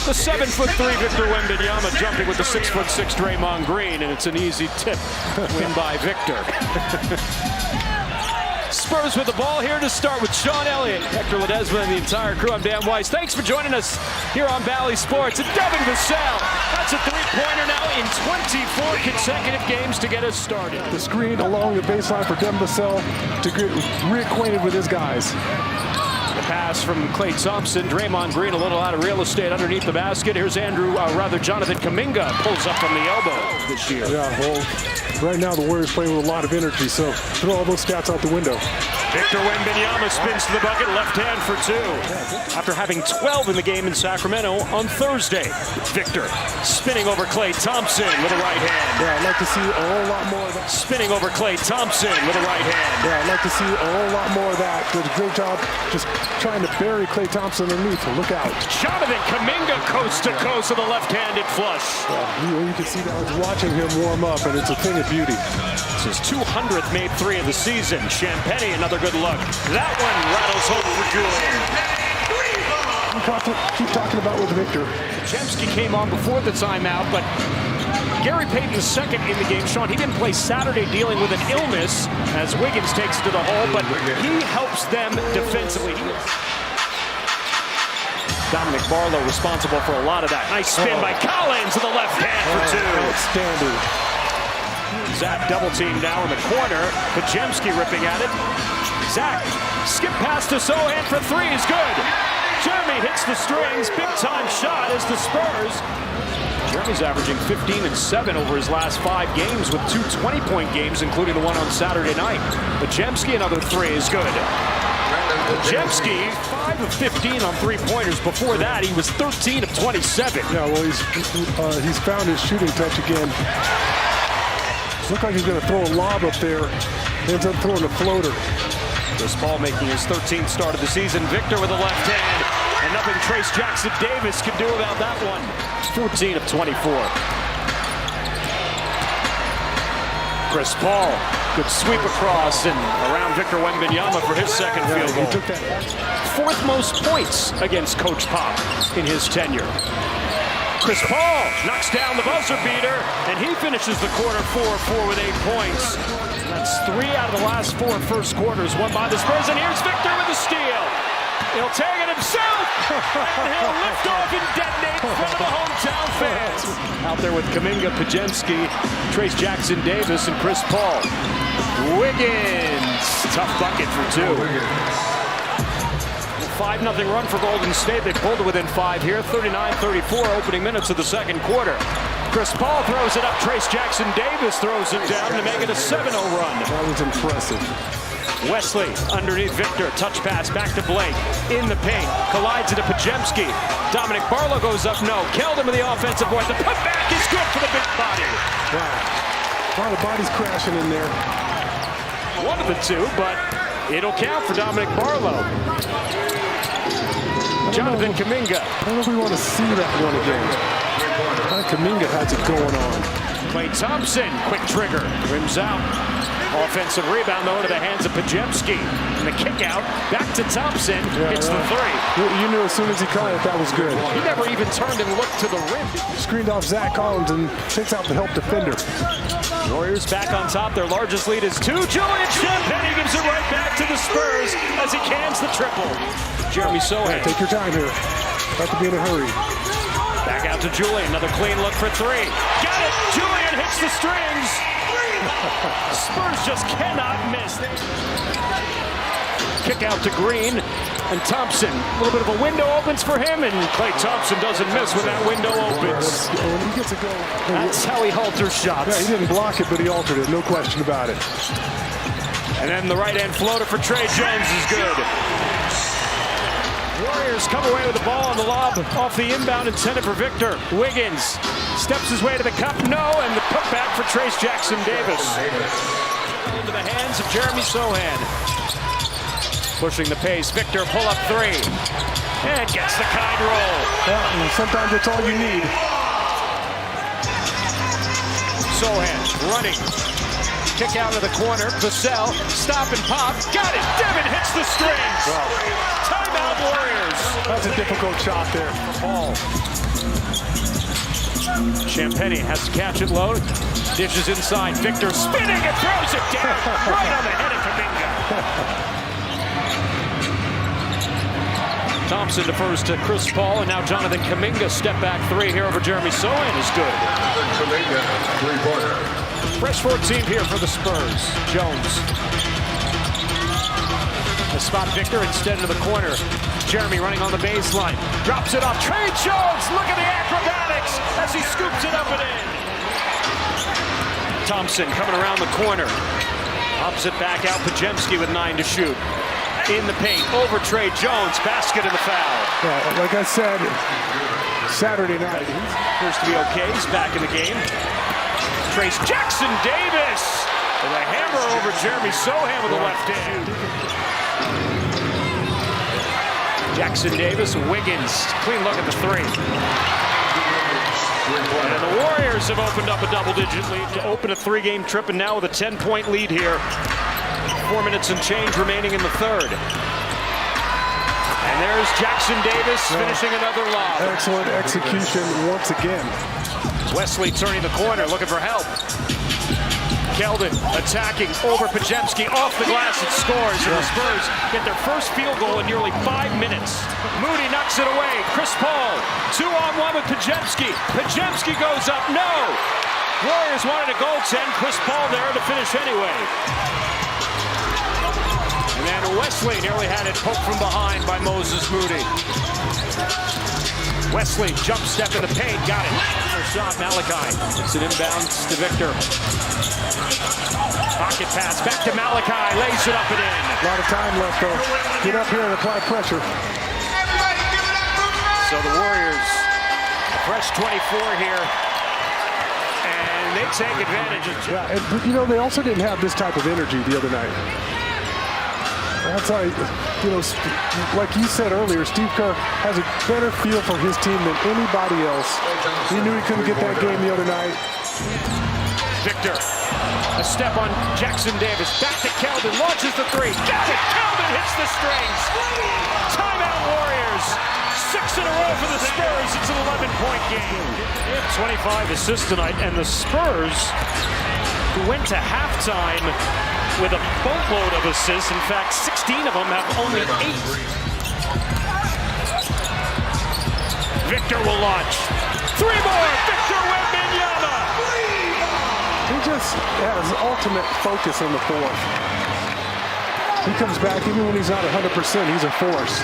The 7'3" Victor Wembanyama jumping with the 6'6" Draymond Green, and it's an easy tip win by Victor. Spurs with the ball here to start with Sean Elliott, Hector Ledesma, and the entire crew. I'm Dan Weiss. Thanks for joining us here on Bally Sports. And Devin Vassell, that's a three-pointer now in 24 consecutive games to get us started. The screen along the baseline for Devin Vassell to get reacquainted with his guys. The pass from Klay Thompson. Draymond Green a little out of real estate underneath the basket. Here's Jonathan Kuminga pulls up from the elbow this year. Yeah, well, right now the Warriors playing with a lot of energy, so throw all those stats out the window. Victor Wembanyama spins to the bucket, left hand for two. After having 12 in the game in Sacramento on Thursday. Victor spinning over Klay Thompson with a right hand. Yeah, I'd like to see a whole lot more of that. Spinning over Klay Thompson with a right hand. Yeah, I'd like to see a whole lot more of that. Did a great job just trying to bury Klay Thompson underneath. Look out. Jonathan Kuminga coast to coast with a left-handed flush. Yeah, you can see that. I was watching him warm up, and it's a thing of beauty. This is 200th made three of the season. Champagny, another good look. That one rattles home for Julian. Keep talking about with Victor. Podziemski came on before the timeout, but Gary Payton II in the game. Sean, he didn't play Saturday dealing with an illness as Wiggins takes it to the hole, but he helps them defensively. Dominic Barlow responsible for a lot of that. Nice spin by Collins to the left hand for two. Outstanding. Zach double team now in the corner. Podziemski ripping at it. Zach skip pass to Sohan for three is good. Jeremy hits the strings. Big time shot as the Spurs. Jeremy's averaging 15 and 7 over his last 5 games with 2 20-point games, including the one on Saturday night. Podziemski another three is good. Podziemski 5 of 15 on three-pointers. Before that, he was 13 of 27. Yeah, well, he's found his shooting touch again. Looks like he's going to throw a lob up there. Ends up throwing a floater. Chris Paul making his 13th start of the season. Victor with a left hand. And nothing Trace Jackson-Davis can do about that one. 14 of 24. Chris Paul, good sweep across and around Victor Wembanyama for his second field goal. He took that. 4th most points against Coach Pop in his tenure. Chris Paul knocks down the buzzer beater, and he finishes the quarter 4 with 8 points. That's 3 out of the last 4 first quarters won by the Spurs, and here's Victor with the steal. He'll tag it himself, and he'll lift off and detonate in front of the hometown fans. Out there with Kuminga, Podziemski, Trace Jackson-Davis, and Chris Paul. Wiggins, tough bucket for two. 5-0 run for Golden State. They pulled it within 5 here. 39-34 opening minutes of the second quarter. Chris Paul throws it up. Trace Jackson-Davis throws it down to make it a 7-0 run. That was impressive. Wesley underneath Victor. Touch pass back to Blake. In the paint. Collides into Podziemski. Dominic Barlow goes up. No. Keldon with the offensive board. The putback is good for the big body. Wow. A lot of bodies crashing in there. One of the two, but it'll count for Dominic Barlow. Jonathan Kuminga. I don't know if we want to see that one again. Kuminga has it going on. Klay Thompson, quick trigger, rims out. Offensive rebound, though, into the hands of Podziemski. And the kick out, back to Thompson, hits the three. You knew as soon as he caught it, that was good. He never even turned and looked to the rim. Screened off Zach Collins and takes out the help defender. Warriors back on top. Their largest lead is 2. Julian Champagny gives it right back to the Spurs as he cans the triple. Jeremy Sohan. Take your time here. Have to be in a hurry. Back out to Julian. Another clean look for 3. Got it. Julian hits the strings. Spurs just cannot miss. Kick out to Green and Thompson. A little bit of a window opens for him, and Klay Thompson doesn't miss when that window opens. When he gets a go. That's how he alters shots. Yeah, he didn't block it, but he altered it. No question about it. And then the right-hand floater for Trey Jones is good. Warriors come away with the ball on the lob off the inbound intended for Victor. Wiggins steps his way to the cup. No, and the putback for Trace Jackson-Davis. Into the hands of Jeremy Sohan. Pushing the pace. Victor pull up 3. And gets the kind roll. Yeah, sometimes that's all you need. Sohan running. Kick out of the corner. Vassell. Stop and pop. Got it. Devin hits the strings. Timeout Warriors. That's a difficult shot there. Paul Champagny has to catch it low. Dishes inside. Victor spinning and throws it down right on the head of Kuminga. Thompson defers to Chris Paul, and now Jonathan Kuminga step back three here over Jeremy Sohan is good. Kuminga, three-pointer. Fresh 14 here for the Spurs. Jones. A spot Victor instead of the corner. Jeremy running on the baseline. Drops it off. Trey Jones, look at the acrobatics as he scoops it up and in. Thompson coming around the corner. Opposite back out. Pajemski with 9 to shoot. In the paint, over Trey Jones. Basket and the foul. Yeah, like I said, Saturday night. Appears to be okay. He's back in the game. Trace Jackson Davis with a hammer over Jeremy Sohan with the left hand. Jackson Davis, Wiggins, clean look at the three. And the Warriors have opened up a double-digit lead to open a 3-game trip, and now with a 10-point lead here. 4 minutes and change remaining in the third. And there's Jackson Davis finishing another lob. Excellent execution once again. Wesley turning the corner, looking for help. Keldon attacking over Pajemski, off the glass and scores, and the Spurs get their first field goal in nearly 5 minutes. Moody knocks it away. Chris Paul, 2-on-1 with Pajemski. Pajemski goes up, no! Warriors wanted a goaltend. Chris Paul there to finish anyway. And then Wesley nearly had it poked from behind by Moses Moody. Wesley jump step in the paint, got it. First shot, Malachi. It's an inbounds to Victor. Pocket pass back to Malachi, lays it up and in. A lot of time left though. Get up here and apply pressure. So the Warriors, fresh 24 here, and they take advantage of. Yeah, and you know, they also didn't have this type of energy the other night. That's why, you know, like you said earlier, Steve Kerr has a better feel for his team than anybody else. He knew he couldn't get that game the other night. Victor, a step on Jackson Davis, back to Keldon, launches the three, got it, Keldon hits the strings. Timeout Warriors, 6 in a row for the Spurs, it's an 11-point game. 25 assists tonight, and the Spurs, who went to halftime with a boatload of assists. In fact, 16 of them have only 8. Victor will launch. 3 more! Victor Wembanyama! He just has ultimate focus on the fourth. He comes back, even when he's not 100%, he's a force.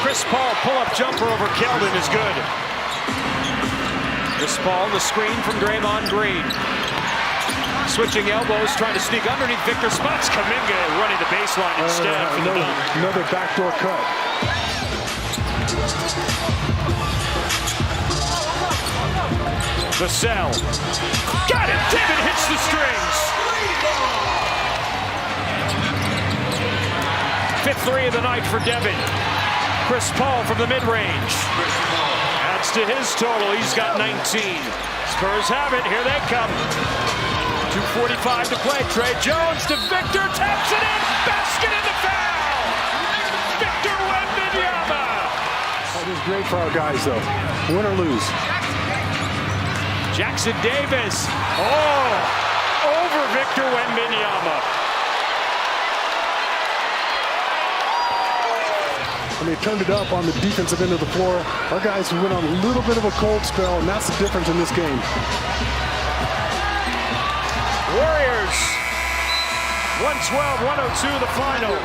Chris Paul, pull-up jumper over Keldon is good. Chris Paul, the screen from Draymond Green. Switching elbows, trying to sneak underneath Victor. Spots Kuminga running the baseline instead for the dunk. Another backdoor cut. Vassell. Got it! David hits the strings. 5th three of the night for Devin. Chris Paul from the mid-range. Adds to his total. He's got 19. Spurs have it. Here they come. 2:45 to play. Trey Jones to Victor, taps it in, basket in the foul! Victor Wembanyama! That is great for our guys, though. Win or lose. Jackson Davis, over Victor Wembanyama. And they turned it up on the defensive end of the floor. Our guys went on a little bit of a cold spell, and that's the difference in this game. Warriors, 112-102 the final.